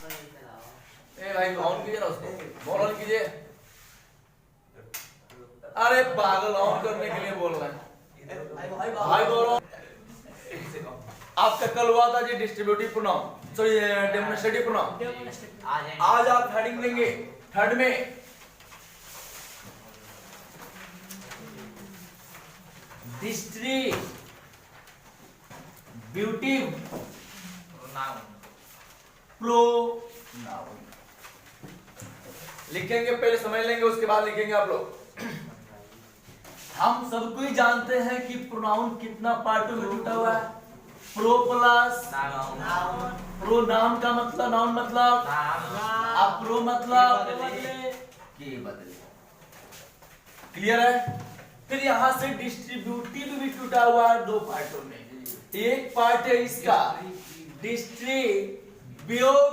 ए भाई ऑन कीजिए ना उसको, बोल ऑन कीजिए। अरे पागल, ऑन करने के लिए बोल रहे हैं भाई बोलो। आपका कल हुआ था जी distributive pronoun, sorry demonstrative pronoun. आज आप हेडिंग देंगे थर्ड में डिस्ट्रीब्यूटिव प्रोनाउन लिखेंगे, पहले समझ लेंगे उसके बाद लिखेंगे आप लोग। हम सबको ही जानते हैं कि प्रोनाउन कितना पार्टों में टूटा हुआ है। Pro plus noun, pro noun का मतलब, नाउन मतलब अब प्रो मतलब के बदले। क्लियर है? फिर यहां से डिस्ट्रीब्यूटिव भी टूटा हुआ है दो पार्टों में। एक पार्ट है इसका डिस्ट्रीब्यूट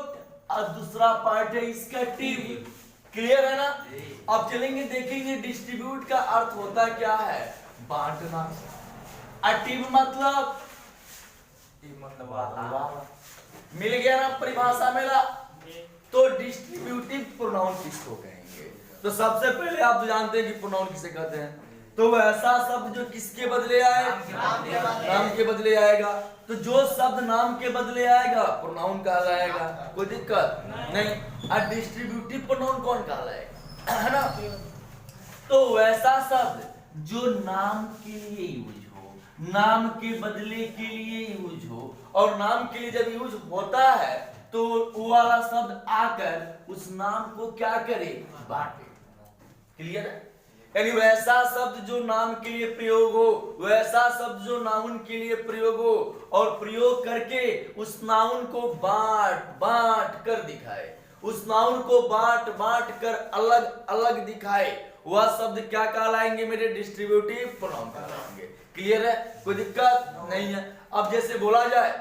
और दूसरा पार्ट है इसका टिव। क्लियर है ना? अब चलेंगे देखेंगे डिस्ट्रीब्यूट का अर्थ होता क्या है, बांटना। टिव मतलब मिल गया ना परिभाषा मेरा। तो डिस्ट्रीब्यूटिव प्रोनाउन किसको कहेंगे? तो सबसे पहले आप तो जानते हैं कि प्रोनाउन किसे कहते हैं। तो वैसा शब्द जो किसके बदले आए, नाम के बदले आएगा। तो जो शब्द नाम के बदले आएगा प्रोनाउन कहलाएगा, कोई दिक्कत नहीं। और डिस्ट्रीब्यूटिव प्रोनाउन कौन कहलाएगा, है ना? तो वैसा शब्द जो नाम के लिए यूज हो, नाम के बदले के लिए यूज हो, और नाम के लिए जब यूज होता है तो वो वाला शब्द आकर उस नाम को क्या करे, बांटे। क्लियर है? यानी वैसा शब्द जो नाम के लिए प्रयोग हो, वैसा शब्द जो नाउन के लिए प्रयोग हो, और प्रयोग करके उस नाउन को बांट बांट कर दिखाए, उस नाउन को बांट बांट कर अलग अलग दिखाए, वह शब्द क्या कहलाएंगे मेरे, डिस्ट्रीब्यूटिव प्रोनाउन कहलाएंगे। क्लियर है? कोई दिक्कत नहीं है। अब जैसे बोला जाए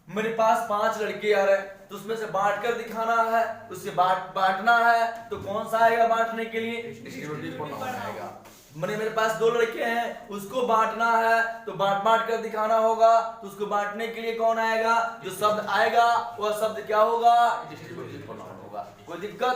मेरे पास 5 लड़के आ रहे हैं, तो उसमें से बांट कर दिखाना है, उससे बांटना है, तो कौन सा आएगा बांटने के लिए, डिस्ट्रीब्यूटिव प्रोनाउन आएगा। मेरे पास 2 लड़के हैं, उसको बांटना है तो बांट बांट कर दिखाना होगा, तो उसको बांटने के लिए कौन आएगा, जो शब्द आएगा वह शब्द क्या होगा, डिस्ट्रीब्यूटिव प्रोनाउन होगा। कोई दिक्कत?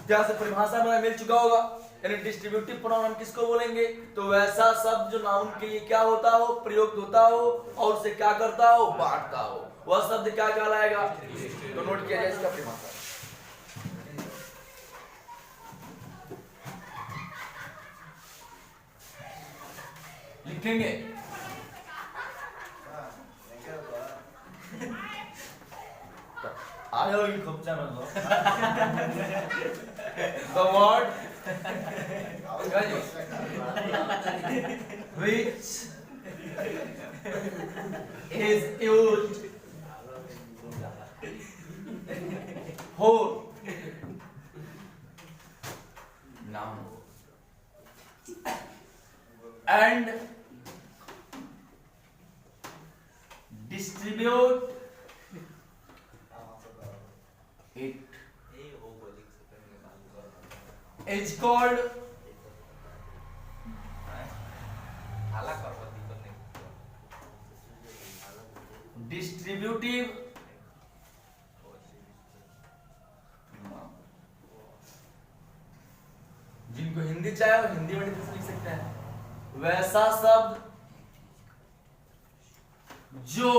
क्या से परिभाषा में मिल चुका होगा। यानी डिस्ट्रीब्यूटिव प्रोनाउन हम किसको बोलेंगे, तो वैसा शब्द जो नाउन के लिए क्या होता हो, प्रयुक्त होता हो, और उसे क्या करता हो, बांटता हो, वह शब्द क्या कहलाएगा। तो नोट किया जाए इसका परिभाषा। लिखेंगे आयो ये खपचा में दो the word which is used for noun and distribute it is called distributive जिनको हिंदी चाहे वो हिंदी में लिख सकते हैं। वैसा शब्द जो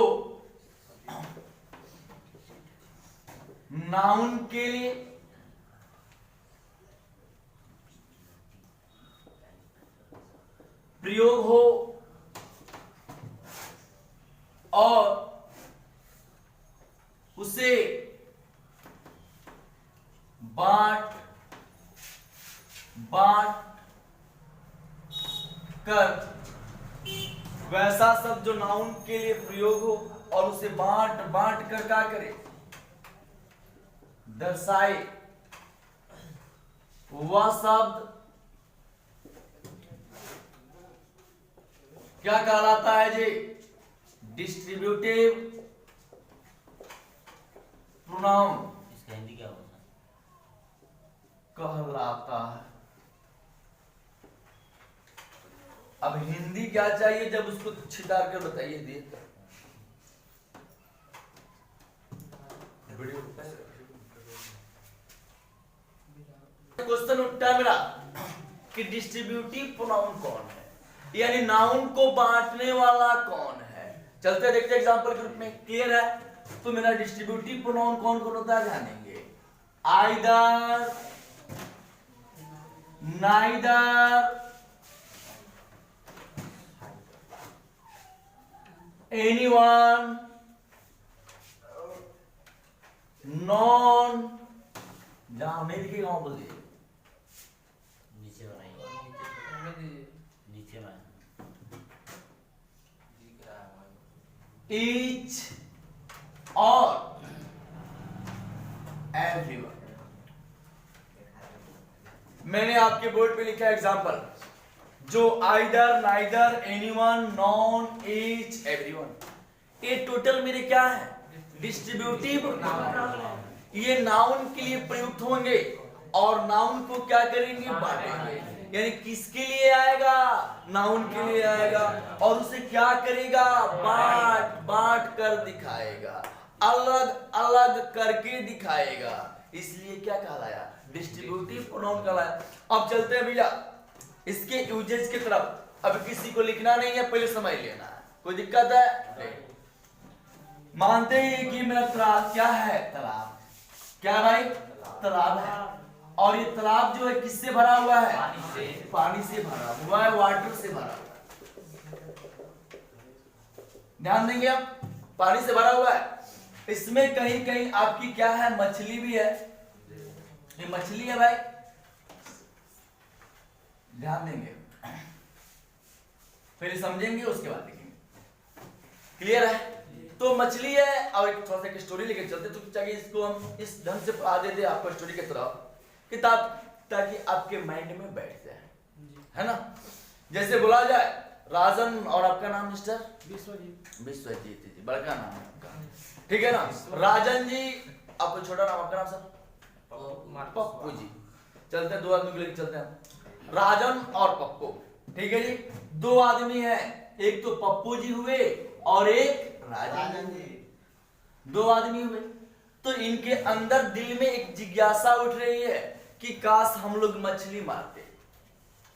नाउन के लिए प्रयोग हो और उसे बांट बांट कर, वैसा शब्द जो नाउन के लिए प्रयोग हो और उसे बांट बांट कर क्या करे, दर्शाए, वह शब्द क्या कहलाता है जी, डिस्ट्रीब्यूटिव प्रोनाउन। इसका हिंदी क्या होता है, कहलाता है। अब हिंदी क्या चाहिए, जब उसको छितार कर बताइए दिए वीडियो मेरा कि डिस्ट्रीब्यूटिव प्रोनाउन कौन है, यानी नाउन को बांटने वाला कौन है। चलते देखते एग्जांपल के रूप में। क्लियर है? तो मेरा डिस्ट्रीब्यूटिव प्रोनाउन कौन कौन होता है जानेंगे। Either, neither, anyone, non. जहां नहीं दिखेगा वहां बोल दीजिए। नीचे बनाइए, नीचे में ईच और एवरीवन। मैंने आपके बोर्ड पे लिखा एग्जांपल, जो either, neither, anyone, non, each, everyone, ये टोटल मेरे क्या है, डिस्ट्रीब्यूटिव नाउन। ये नाउन के लिए प्रयुक्त होंगे और नाउन को क्या करेंगे, बांटेंगे। यानी किसके लिए आएगा, नाउन के लिए आएगा, और उसे क्या करेगा, बांट कर दिखाएगा, अलग अलग करके दिखाएगा। इसलिए क्या कहलाया, डिस्ट्रीब्यूटिव प्रोनाउन कहलाया। अब चलते हैं भैया इसके यूजेज की तरफ। अब किसी को लिखना नहीं है, पहले समझ लेना है। कोई दिक्कत है? मानते हैं कि मेरा तालाब क्या है, तालाब क्या भाई, तालाब है, और ये तालाब जो है किससे भरा हुआ है, पानी से भरा हुआ है, वाटर से भरा हुआ है। ध्यान देंगे आप, पानी से भरा हुआ है। इसमें कहीं कहीं आपकी क्या है, मछली भी है। ये मछली है भाई, ध्यान देंगे, फिर समझेंगे उसके बाद देखेंगे। क्लियर है? तो मछली है, और एक थोड़ा सा एक स्टोरी लेके चलते, तो चाहिए इसको हम इस ढंग से पढ़ा देते आपको स्टोरी की तरफ, किताब, ताकि आपके माइंड में बैठ जाए, है ना। जैसे बोला जाए राजन, और आपका नाम मिस्टर विश्वजीत जी, बड़का नाम है आपका, ठीक है ना। राजन जी, आपको छोटा नाम, आपका नाम सर पप्पू जी। चलते हैं, दो आदमी को लेकर चलते हैं, राजन और पप्पू, ठीक है जी। दो आदमी है, एक तो पप्पू जी हुए और एक राजन जी, दो आदमी हुए। तो इनके अंदर दिल में एक जिज्ञासा उठ रही है कि काश हम लोग मछली मारते,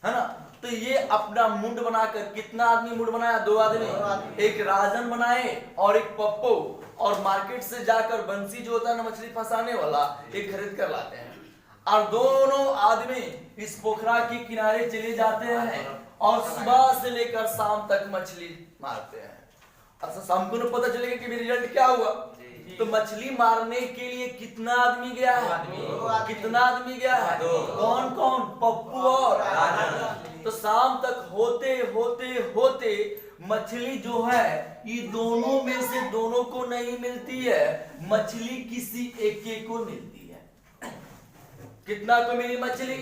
है ना। तो ये अपना मुंड बनाकर, कितना आदमी मुंड बनाया, दो आदमी, एक राजन बनाए और एक पप्पू, और मार्केट से जाकर बंसी जो होता है ना मछली फंसाने वाला, एक खरीद कर लाते हैं, और दोनों आदमी इस पोखरा के किनारे चले जाते हैं और सुबह से लेकर शाम तक मछली मारते हैं। अच्छा, शाम को पता चलेगा कि रिजल्ट क्या हुआ। तो मछली मारने के लिए कितना आदमी गया है, कितना आदमी गया है, कौन कौन, पप्पू और राजन। तो शाम तक होते होते होते मछली जो है, ये दोनों में से दोनों को नहीं मिलती है, मछली किसी एक को मिलती है। कितना को मिली मछली,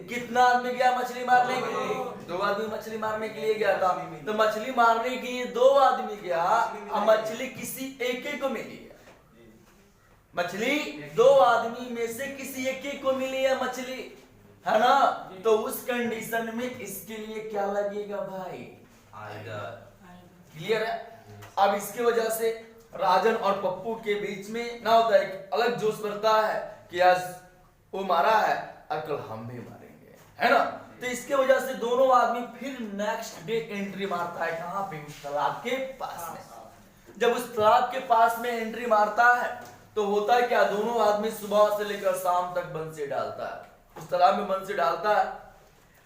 कितना आदमी गया मछली मारने के लिए, दो आदमी मछली मारने के लिए गया था। तो मछली मारने के लिए दो आदमी गया, और मछली किसी एक को मिली है। मछली दो आदमी में से किसी एक को मिली है मछली, है ना। तो उस कंडीशन में इसके लिए क्या लगेगा भाई, क्लियर है। अब इसके वजह से राजन और पप्पू के बीच में ना होता है, अलग जोश बढ़ता है कि आज वो मारा है और कल हम भी मारेंगे, है ना। तो इसके वजह से दोनों आदमी फिर नेक्स्ट डे एंट्री मारता है, कहां पे, उस तालाब के पास में। जब उस तालाब के पास में एंट्री मारता है तो होता है क्या, दोनों आदमी सुबह से लेकर शाम तक बंसी डालता है, उस तालाब में बंसी डालता है।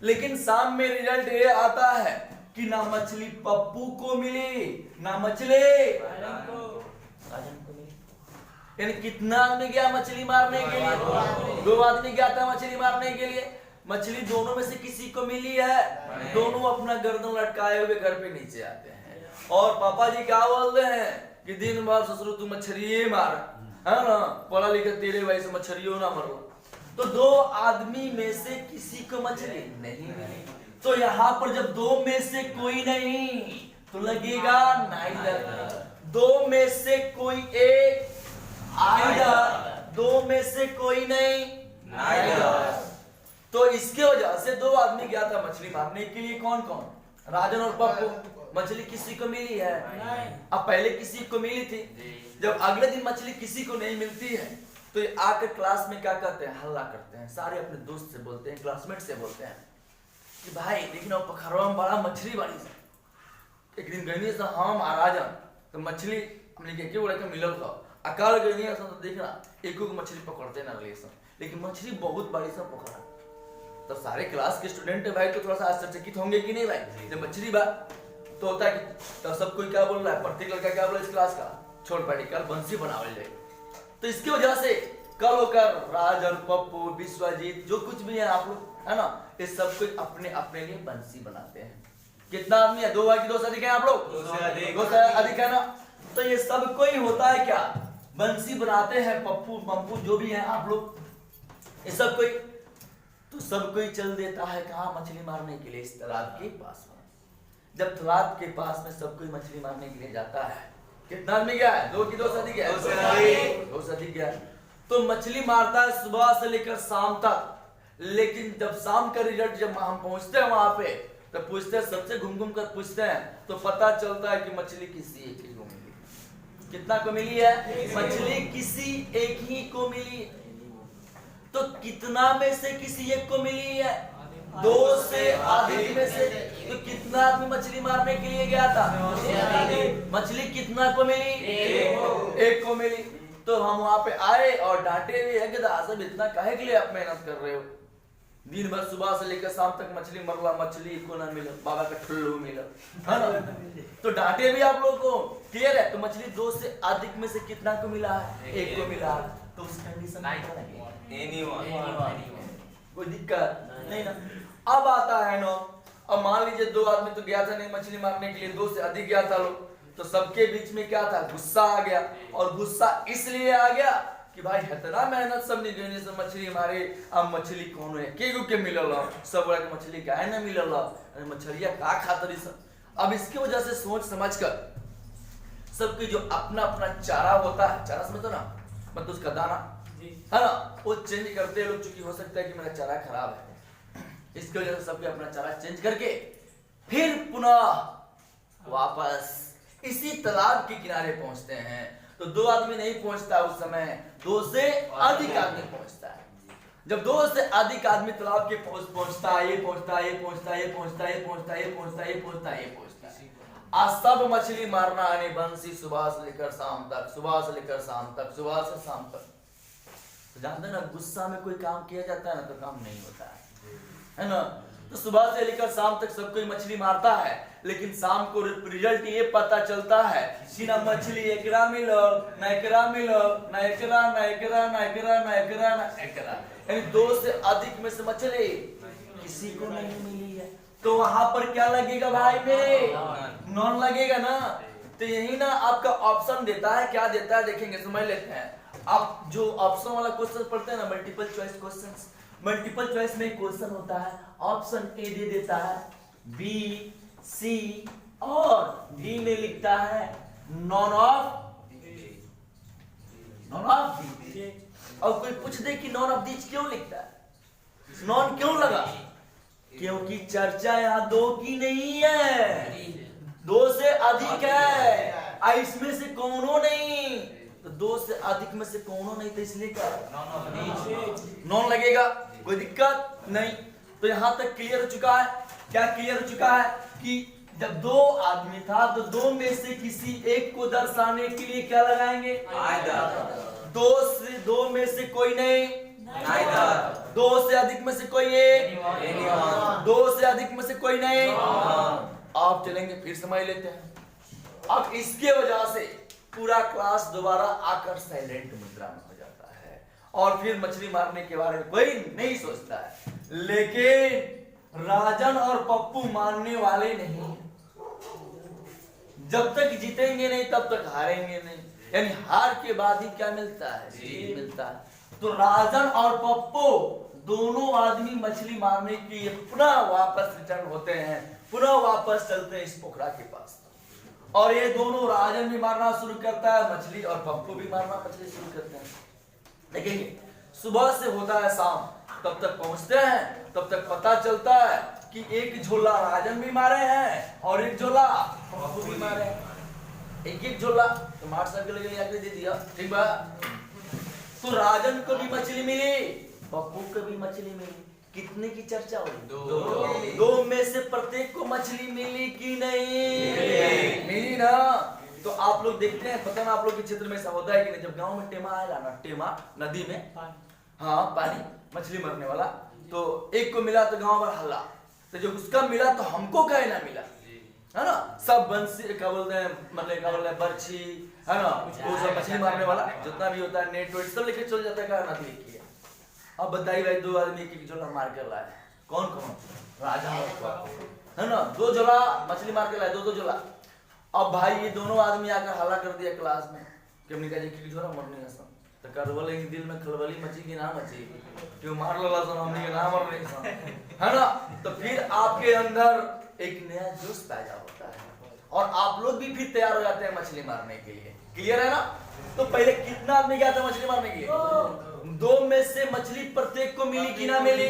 लेकिन शाम में रिजल्ट ये आता है कि ना मछली पप्पू को मिली, ना मछली राजन को मिली। यानी कितना आदमी गया मछली मारने के लिए, दो आदमी गया था मछली मारने के लिए। मछली दोनों में से किसी को मिली है, दोनों अपना गर्दन लटकाए हुए घर पे नीचे आते हैं, और पापा जी क्या बोलते हैं कि दिन भर ससुर तू मछली मार, है ना, पढ़ा लिखा तेरे भाई से मछलियों ना मरो। तो दो आदमी में से किसी को मछली नहीं मिली। तो यहाँ पर जब दो में से कोई नहीं तो लगेगा नाइदर, दो में से कोई एक आइदर, दो में से कोई नहीं नाइदर। तो इसके वजह से दो आदमी गया था मछली मारने के लिए, कौन कौन, राजन और पप्पू। मछली किसी को मिली है, अब पहले किसी को मिली थी, जब अगले दिन मछली किसी को नहीं मिलती है तो ये आकर क्लास में क्या करते हैं, हल्ला करते हैं, सारे अपने दोस्त से बोलते हैं, क्लासमेट से बोलते हैं कि भाई देखना पोखरवा में बड़ा मछली बड़ी से। एक दिन गई से हम महाराज तो मछली हमने के बोला कि मिलल था अकाल गई तो देखना एक मछली पकड़ते ना रहे सब, लेकिन मछली बहुत बड़ी सा पकड़ा। तो सारे क्लास के स्टूडेंट है भाई तो थोड़ा सा आश्चर्यचकित होंगे कि नहीं भाई, जब मछली बा तो होता है कि तो सब कोई क्या बोल रहा है, प्रत्येक लड़का क्या बोल रहा है इस क्लास का, छोड़ पड़ी कल बंसी बनावल जाए। तो इसकी वजह से कल होकर राज और पप्पू विश्वजीत जो कुछ भी है आप लोग है ना, ये सब कुछ अपने अपने लिए बंसी बनाते हैं। कितना आदमी है, 2 बाकी 2 से अधिक है आप लोग, 2 से अधिक है ना। तो ये सब कोई होता है क्या, बंसी बनाते हैं, पप्पू पप्पू जो भी है आप लोग, ये सब कोई। तो सब कोई चल देता है कहाँ, मछली मारने के लिए इस तालाब के पास में। जब तालाब के पास में सब कोई मछली मारने के लिए जाता है, कितना आदमी गया है, 2 की 2 से अधिक है, 2 से अधिक गया। तो मछली मारता है सुबह से लेकर शाम तक, लेकिन जब शाम का रिजल्ट जब हम पहुंचते हैं वहां पे तो पूछते हैं, सबसे घूम घूम कर पूछते हैं तो पता चलता है कि मछली किसी एक ही को मिली। कितना को मिली है, मछली किसी एक ही को मिली। तो कितना में से किसी एक को मिली है, 2 से अधिक में से। तो कितना आदमी मछली मारने के लिए गया था, मछली कितना को मिली, एक को मिली। तो हम वहां पे आए और डांटे भी है कि सब इतना काहे के लिए आप मेहनत कर रहे हो, दिन भर सुबह से लेकर शाम तक मछली मरला, मछली को ना मिला, बाबा का ठुल्लू मिला है ना। तो डांटे भी आप लोग को क्लियर है। तो मछली 2 से अधिक में से कितना को मिला है, एक को मिला। तो उस कंडीशन कोई दिक्कत नहीं ना। अब आता है ना, अब मान लीजिए 2 आदमी तो गया था नहीं मछली मारने के लिए, 2 से अधिक गया था लोग। तो सबके बीच में क्या था, गुस्सा आ गया। और गुस्सा इसलिए आ गया कि भाई इतना मेहनत सब निगरानी से मछली मारे, अब मछली कौन है केगो के मिलल, सब बोला कि मछली काहे ना मिलल, मछलिया का खातरी सब। अब इसकी वजह से सोच समझकर सबके जो अपना अपना चारा होता है, चारा समझते ना, मतलब उसका दाना है ना, वो चेंज करते लोग, चूंकि हो सकता है कि मेरा चारा खराब है, इसकी वजह से सबके अपना चारा चेंज करके फिर पुनः वापस इसी तालाब के किनारे पहुंचते हैं। तो 2 आदमी नहीं पहुंचता उस समय, 2 से अधिक आदमी पहुंचता है। जब 2 से अधिक आदमी तालाब के पहुंचता है, ये पहुंचता है, ये पहुंचता है, ये पहुंचता है, ये पहुंचता है, ये पहुंचता है, ये पहुंचता है, ये पहुंचता है। आज सब मछली मारना आने बंसी सुबह से लेकर शाम तक, सुबह से लेकर शाम तक, सुबह से शाम तक। तो जानते हैं ना, गुस्सा में कोई काम किया जाता है ना तो काम नहीं होता है ना। तो सुबह से लेकर शाम तक सब कोई मछली मारता है, लेकिन शाम को रिजल्ट ये पता चलता है कि ना मछली एकरा मिलो, ना एकरा मिलो, ना एकरा, ना एकरा, ना एकरा, ना एकरा, ना एकरा, यानी 2 से अधिक में से मछली किसी को नहीं मिली है। तो वहां पर क्या लगेगा भाई मेरे, नॉन लगेगा ना। तो यही ना आपका ऑप्शन देता है, क्या देता है देखेंगे, समझ लेते हैं। आप जो ऑप्शन वाला क्वेश्चन पढ़ते हैं ना, multiple choice questions, multiple choice में क्वेश्चन होता है, ऑप्शन ए दे देता है, बी सी और डी में लिखता है नॉन ऑफ दी। और कोई पूछ दे कि नॉन ऑफ दीज क्यों लिखता है, नॉन क्यों लगा, क्योंकि चर्चा यहाँ 2 की नहीं है, 2 से अधिक है, इसमें से कौनो नहीं। तो 2 से अधिक में से कौनो नहीं, तो इसलिए क्या नॉन लगेगा, कोई दिक्कत नहीं। तो यहां तक क्लियर हो चुका है। क्या क्लियर हो चुका है कि जब 2 आदमी था तो 2 में से किसी एक को दर्शाने के लिए क्या लगाएंगे, 2 में से कोई नहीं, 2 से अधिक में से कोई एक, 2 से अधिक में से कोई नहीं। आप चलेंगे फिर समझ लेते हैं। अब इसके वजह से पूरा क्लास दोबारा आकर साइलेंट मुद्रा में हो जाता है और फिर मछली मारने के बारे में कोई नहीं सोचता है। लेकिन राजन और पप्पू मानने वाले नहीं, जब तक जीतेंगे नहीं तब तक हारेंगे नहीं, यानी हार के बाद ही क्या मिलता है, जीत मिलता है। तो राजन और पप्पू दोनों आदमी मछली मारने के लिए पुनः वापस रिटर्न होते हैं, पुनः वापस चलते हैं इस पोखरा के पास। और ये दोनों, राजन भी मारना शुरू करता है मछली और पप्पू भी मारना मछली शुरू करते हैं। देखेंगे सुबह से होता है शाम, तब तक पहुंचते हैं, तब तक पता चलता है कि एक झोला राजन भी मारे हैं और एक झोला पप्पू भी मारे हैं। एक झोला तो मार साहब के लगे दे दिया, ठीक बा। तो राजन को भी मछली मिली, पप्पू को भी मछली मिली। कितने की चर्चा हुई? दो में से प्रत्येक को मछली मिली कि नहीं? मिली ना। तो आप लोग देखते हैं, पता ना आप लोग के क्षेत्र में ऐसा होता है कि नहीं, जब गांव में टेमा आएगा ना, टेमा नदी में, हाँ पानी, मछली मरने वाला, तो एक को मिला तो गांव भर हल्ला, तो जब उसका मिला तो हमको कहे ना मिला, है ना, सब बंसी क्या बोलते हैं, मतलब क्या बोलते हैं, बर्छी, है ना, वो सब मछली मारने वाला जितना भी होता है, नेट वेट सब लेके चल जाता है, क्या नदी लेके। अब बताइए भाई, दो आदमी की झोला मार कर लाए, कौन कौन? राजा है ना, दो झोला मछली मार के लाए, दो झोला। अब भाई ये दोनों आदमी आकर हल्ला कर दिया क्लास में कि हमने कहा कि झोला मरने का सब, तो करवल एक दिल में खलबली मची कि ना मची, क्यों मार लो सन हमने के नाम मरने का, है ना। तो फिर आपके अंदर एक नया जोश पैदा होता है और आप लोग भी फिर तैयार हो जाते हैं मछली मारने के लिए। क्लियर है ना? तो पहले कितना आदमी गया था मछली मारने के लिए? दो में से मछली प्रत्येक को मिली कि ना मिली?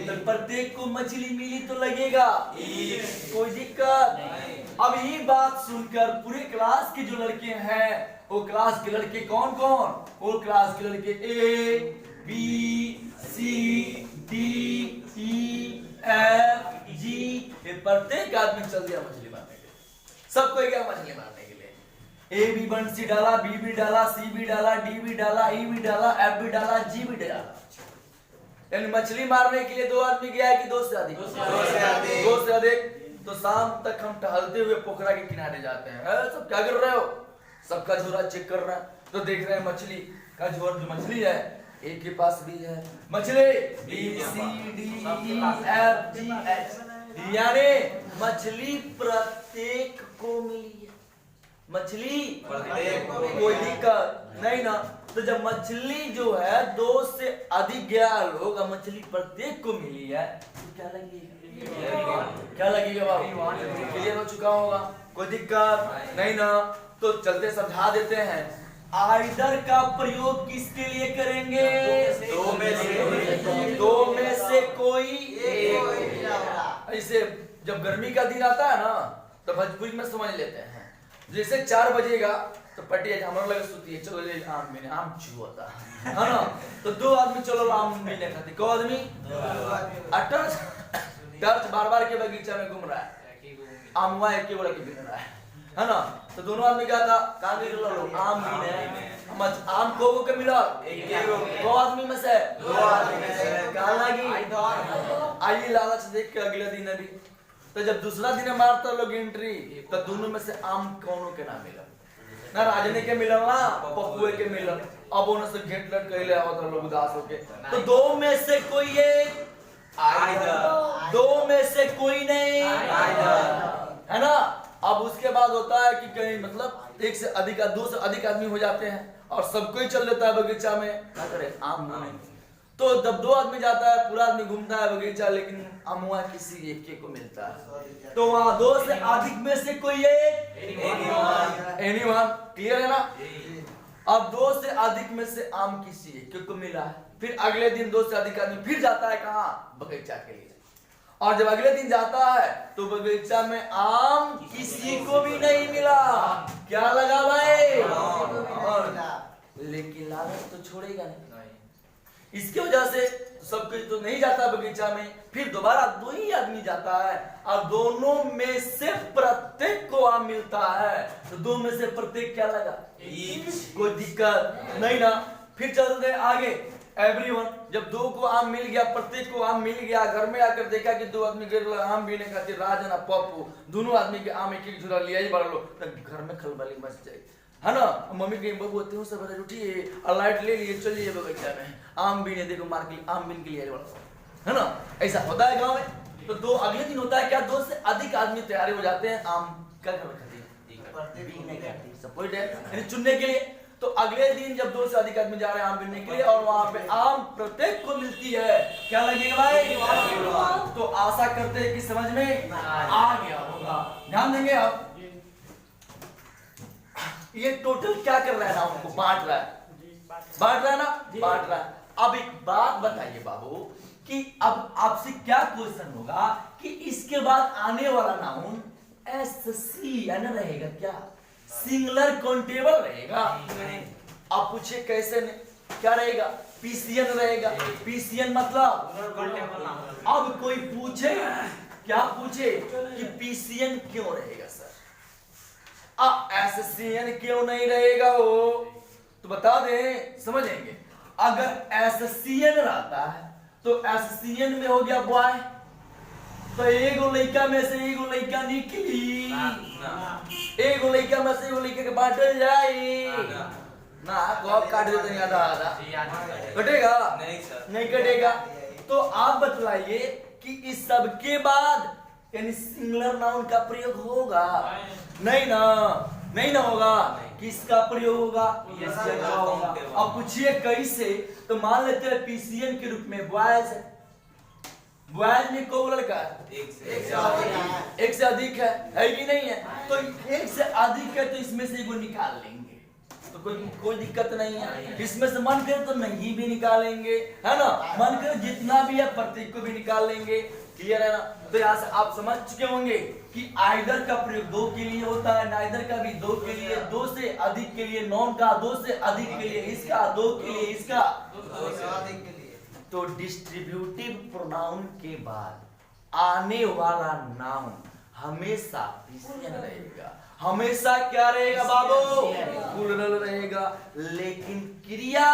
तो प्रत्येक को मछली मिली तो लगेगा कोई दिक्कत। अब ये बात सुनकर पूरे क्लास के जो लड़के हैं, वो क्लास के लड़के कौन कौन? वो क्लास के लड़के A B C D E F G, ये प्रत्येक आदमी चल दिया मछली मारने के लिए। सबको गया मछली मारने के लिए। ए भी बंसी डाला, बी भी डाला, सी भी डाला, डी भी डाला, ई भी डाला, एफ भी डाला, जी भी डाला। यानी मछली मारने के लिए दो आदमी गया है कि दो से अधिक? दो से अधिक। तो शाम तक हम टहलते हुए पोखरा के किनारे जाते हैं। सब क्या कर रहे हो? सबका झोरा चेक कर रहे हैं, तो देख रहे हैं मछली का झोरा, जो मछली है एक के पास भी है मछली, B C D E F G H, यानी मछली प्रत्येक को मिली है। मछली कोई दिक्कत नहीं ना। तो जब मछली जो है दो से अधिक गया लोग, मछली प्रत्येक को मिली है, तो क्या लगेगा? क्या लगेगा बाबू? क्लियर हो चुका होगा, कोई दिक्कत नहीं ना। तो चलते समझा देते हैं। आइदर का प्रयोग किसके लिए करेंगे? दो में से कोई एक। ऐसे जब गर्मी का दिन आता है ना, तो भोजपुरी में समझ लेते हैं, जैसे 4 बजेगा तो पटिया हमारा लगे सुती है, चलो ले आम बिने, आम चुहता है ना। तो दो आदमी चलो आम बिने खाते, को आदमी टर्च बार के बगीचा में घूम रहा है, आमवा एक बड़ा के बिन रहा है ना। तो दोनों आदमी क्या था, काम लो आम बिने, आम को के मिला दो आदमी में से, दो आदमी में से कहां लगी आई लालच देख के अगले दिन अभी। तो जब दूसरा दिन मारता लोग एंट्री, तो दोनों में से आम कौनों के ना मिला, ना राजने के मिलल ना पप्पुए के मिलल। अब उन्हें से घेट लट कहले आवत लोग उदास होके। तो दो में से कोई एक, दो में से कोई नहीं, है ना। अब उसके बाद होता है कि कहीं मतलब एक से अधिक, दो से अधिक आदमी हो जाते हैं और सबको ही चल देता है बगीचा में, क्या करे आम नहीं। तो जब दो आदमी जाता है, पूरा आदमी घूमता है बगीचा, लेकिन अमुआ किसी एक को मिलता है। तो वहां दो से अधिक में से कोई एक, एनीवन। क्लियर है ना? अब दो से अधिक में से आम किसी एक को मिला है। फिर अगले दिन दो से अधिक आदमी फिर जाता है कहाँ? बगीचा के लिए। और जब अगले दिन जाता है तो बगीचा में आम किसी को भी नहीं मिला। क्या लगा भाई? लेकिन लालच तो छोड़ेगा नहीं। इसकी वजह से सब कुछ तो नहीं जाता बगीचा में। फिर दोबारा दो ही आदमी जाता है और दोनों में से प्रत्येक को आम मिलता है। तो दो में से प्रत्येक क्या लगा? कोई दिक्कत नहीं ना। फिर चलते आगे। एवरीवन, जब दो को आम मिल गया, प्रत्येक को आम मिल गया, घर में आकर देखा कि दो आदमी आम बीने खातिर राजन और पप्पू दोनों आदमी के आम एक एक झोला लिया ही बड़ा लो, तो घर में खलबली मच जाए, है ना। मम्मी कहीं बबू होते हो सब उठिए और लाइट ले लिए चलिए बगीचा में आम बीने, देखो मार के आम बीन के लिए है ना। ऐसा होता है गाँव में। तो दो अगले दिन होता है क्या, दो से अधिक आदमी तैयार हो जाते हैं आम क्या चुनने के लिए। तो अगले दिन जब दो से अधिक आदमी जा रहे हैं आम बीनने के लिए और वहां पे आम प्रत्येक को मिलती है, क्या लगेगा भाई? तो आशा करते हैं कि समझ में आ गया होगा। ध्यान देंगे आप। ये टोटल क्या कर रहा है ना, उनको बांट रहा है ना, बांट रहा है। अब एक बात बताइए बाबू कि अब आपसे क्या क्वेश्चन होगा कि इसके बाद आने वाला नाउन एससी रहेगा क्या? सिंगुलर काउंटेबल रहेगा। आप पूछे कैसे नहीं? क्या रहेगा? पीसीएन रहेगा। पीसीएन मतलब अब कोई पूछे, क्या पूछे कि पीसीएन क्यों रहेगा सर, एससीएन क्यों नहीं रहेगा हो, तो बता दें, समझेंगे। अगर एससीएन रहता है तो एससीएन में हो गया बॉय, तो एगो लड़का में से एगो लड़का निकली, एगो लड़का में से एगो लड़का के बांटल जाए ना, कब काट देते हैं आधा आधा, कटेगा नहीं सर, नहीं कटेगा। तो आप बतलाइए कि इस सब के बाद यानी सिंगुलर नाउन का प्रयोग होगा? नहीं ना, नहीं ना होगा। किसका प्रयोग होगा? पीसीएन का होगा। अब पूछिए कैसे, तो मान लेते हैं पीसीएन के रूप में बॉयज है, बॉयज में को लड़का है? एक से अधिक है कि नहीं है? तो एक से अधिक है तो इसमें से एगो निकाल लेंगे, तो कोई दिक्कत नहीं है। इसमें से मन करे तो नहीं भी निकालेंगे, है ना, मन करे जितना भी है प्रत्येक को भी निकाल लेंगे। क्लियर है ना? तो यहाँ से आप समझ चुके होंगे कि आइदर का प्रयोग दो के लिए होता है, नाइदर का भी दो के लिए, दो से अधिक के लिए नॉन का, दो से अधिक के लिए इसका, दो के लिए इसका, दो से अधिक के लिए। तो डिस्ट्रीब्यूटिव प्रोनाउन के बाद आने वाला नाउन हमेशा पीसीएन रहेगा। हमेशा क्या रहेगा बाबू? प्लूरल रहेगा। लेकिन क्रिया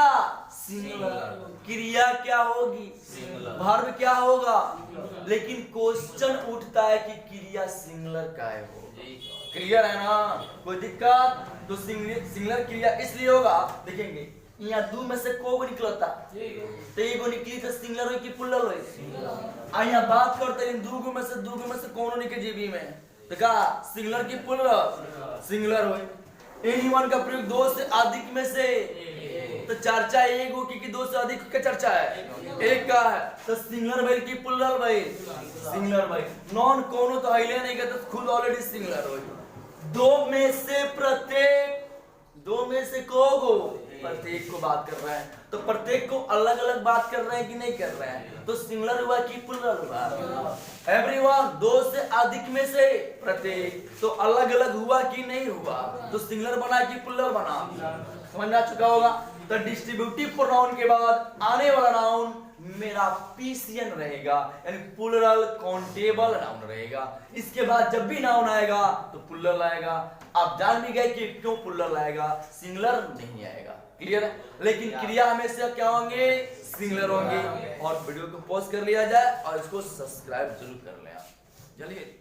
सिंगुलर, क्रिया क्या होगी? वर्ब क्या होगा? लेकिन क्वेश्चन उठता है कि क्रिया सिंगुलर काहे हो? क्लियर है ना? कोई दिक्कत? तो सिंगुलर क्रिया इसलिए होगा, देखेंगे यहाँ दो में से को निकलता, तो एगो निकली तो सिंगुलर हो कि प्लूरल हो? यहाँ बात करते हैं दो में से कौन निकले जीबी में, तो का सिंगुलर की प्लूरल? सिंगुलर हो। एनीवन का प्रयोग दो से अधिक में से, तो चर्चा एक हो कि दो से अधिक का चर्चा है, एक का है, तो सिंगुलर भाई की प्लूरल भाई? सिंगुलर भाई। नॉन कोनो तो हिले नहीं कहते, खुद ऑलरेडी सिंगुलर हो। दो में से प्रत्येक, दो में से कोगो प्रत्येक को बात कर रहा है, तो प्रत्येक को अलग अलग बात कर रहे हैं कि नहीं कर रहे हैं? तो सिंगुलर हुआ कि प्लूरल हुआ? एवरीवन, दो से अधिक में से प्रत्येक, तो अलग अलग हुआ कि नहीं हुआ? तो सिंगुलर बना कि प्लूरल बना? समझ आ चुका होगा। तो डिस्ट्रीब्यूटिव प्रोनाउन के बाद आने वाला नाउन मेरा पीसीएन रहेगा, यानी प्लूरल काउंटेबल नाउन रहेगा। इसके बाद जब भी नाउन आएगा तो प्लूरल आएगा। आप जान भी गए कि क्यों प्लूरल आएगा, सिंगुलर नहीं आएगा। क्लियर है? लेकिन क्रिया हमेशा क्या होंगे? सिंगुलर होंगे। और वीडियो को पॉज कर लिया जाए और इसको सब्सक्राइब जरूर कर लें आप। चलिए।